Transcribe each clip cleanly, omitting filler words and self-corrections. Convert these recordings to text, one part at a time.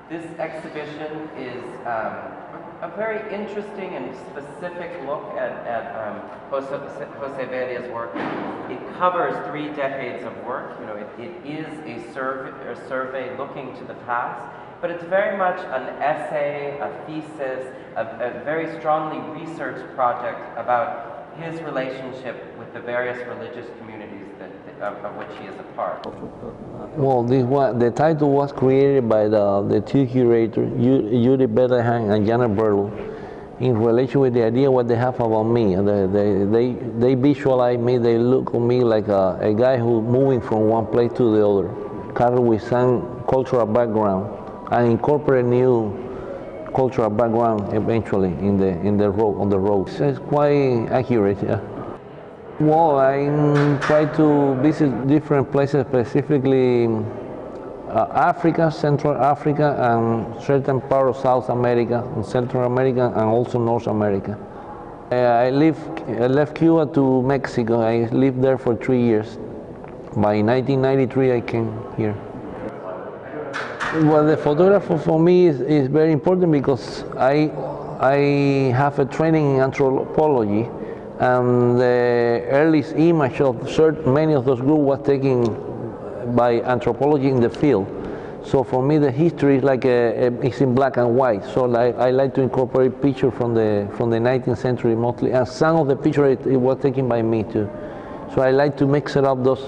This exhibition is a very interesting and specific look at Jose Veria's work. It covers 3 decades of work. You know, it is a survey looking to the past, but it's very much an essay, a thesis, a very strongly researched project about his relationship with the various religious communities of which he is a part. Well, the title was created by the two curators, Judith Bettelheim and Janet Berlow, in relation with the idea what they have about me. They visualize me, they look at me like a guy who's moving from one place to the other, carried with some cultural background, and incorporate new cultural background eventually on the road. It's quite accurate, yeah. Well, I try to visit different places, specifically Africa, Central Africa, and certain part of South America, and Central America, and also North America. I left Cuba to Mexico. I lived there for 3 years. By 1993, I came here. Well, the photography for me is very important because I have a training in anthropology, and the earliest image of many of those groups was taken by anthropology in the field. So for me, the history is like it's in black and white. So I like to incorporate pictures from the 19th century mostly, and some of the pictures it was taken by me too. So I like to mix it up those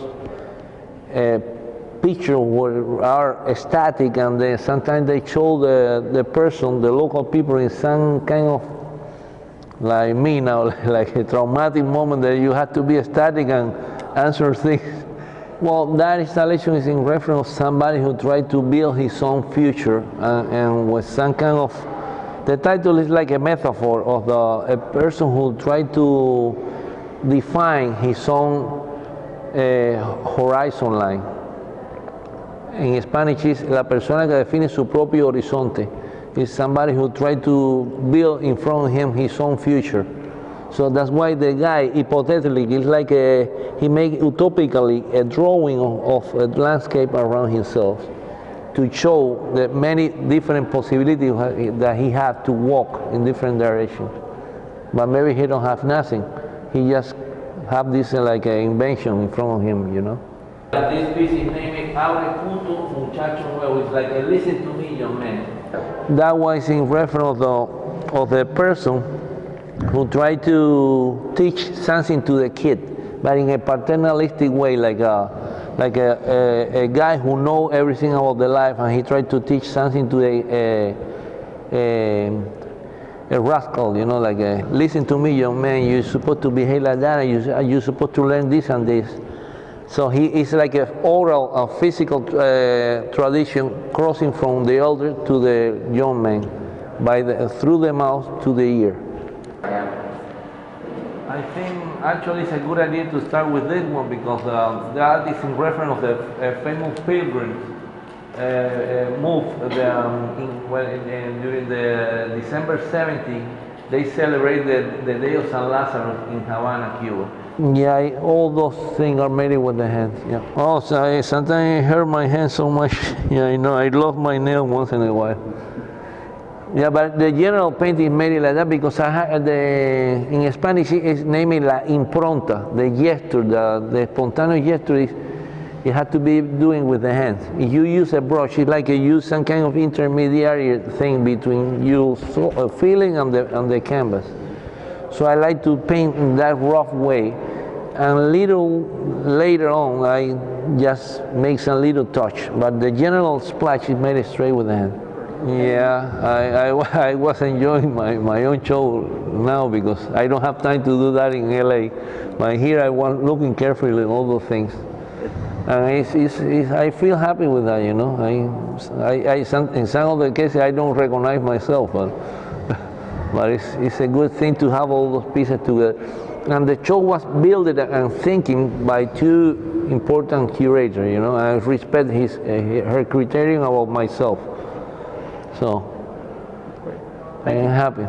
pictures were are static, and sometimes they show the person, the local people, in some kind of, like me now, like a traumatic moment that you have to be static and answer things. Well, that installation is in reference to somebody who tried to build his own future, and with some kind of, the title is like a metaphor of a person who tried to define his own horizon line. En Spanish is la persona que define su propio horizonte. Is somebody who tried to build in front of him his own future. So that's why the guy, hypothetically, is like he make utopically a drawing of a landscape around himself to show the many different possibilities that he had to walk in different directions. But maybe he don't have nothing. He just have this like an invention in front of him, you know. This piece is named Abre Punto Muchacho Nuevo. It's like a listen to me, young man. That was in reference of the person who tried to teach something to the kid, but in a paternalistic way, like a guy who knows everything about the life, and he tried to teach something to a rascal, you know, like listen to me, young man, you're supposed to behave like that, and you're supposed to learn this and this. So he is like an oral, physical tradition crossing from the elder to the young man, through the mouth to the ear. I think actually it's a good idea to start with this one because that is in reference of the famous pilgrims moved during the December 70. They celebrated the Day of San Lazarus in Havana, Cuba. Yeah, all those things are made with the hands. Yeah. Oh, so sometimes I hurt my hands so much. Yeah, I know. I love my nail once in a while. Yeah, but the general painting is made like that because in Spanish it's named la impronta, the gesture, the spontaneous gesture it had to be doing with the hands. If you use a brush, it's like you use some kind of intermediary thing between you feeling and the canvas. So I like to paint in that rough way, and little later on I just make some little touch, but the general splash is made straight with the hand. Yeah, I was enjoying my own show now because I don't have time to do that in LA, but here I was looking carefully at all those things, and I feel happy with that, you know. In some of the cases I don't recognize myself, but it's a good thing to have all those pieces together. And the show was built and thinking by 2 important curators, you know. I respect her criterion about myself. So I am happy.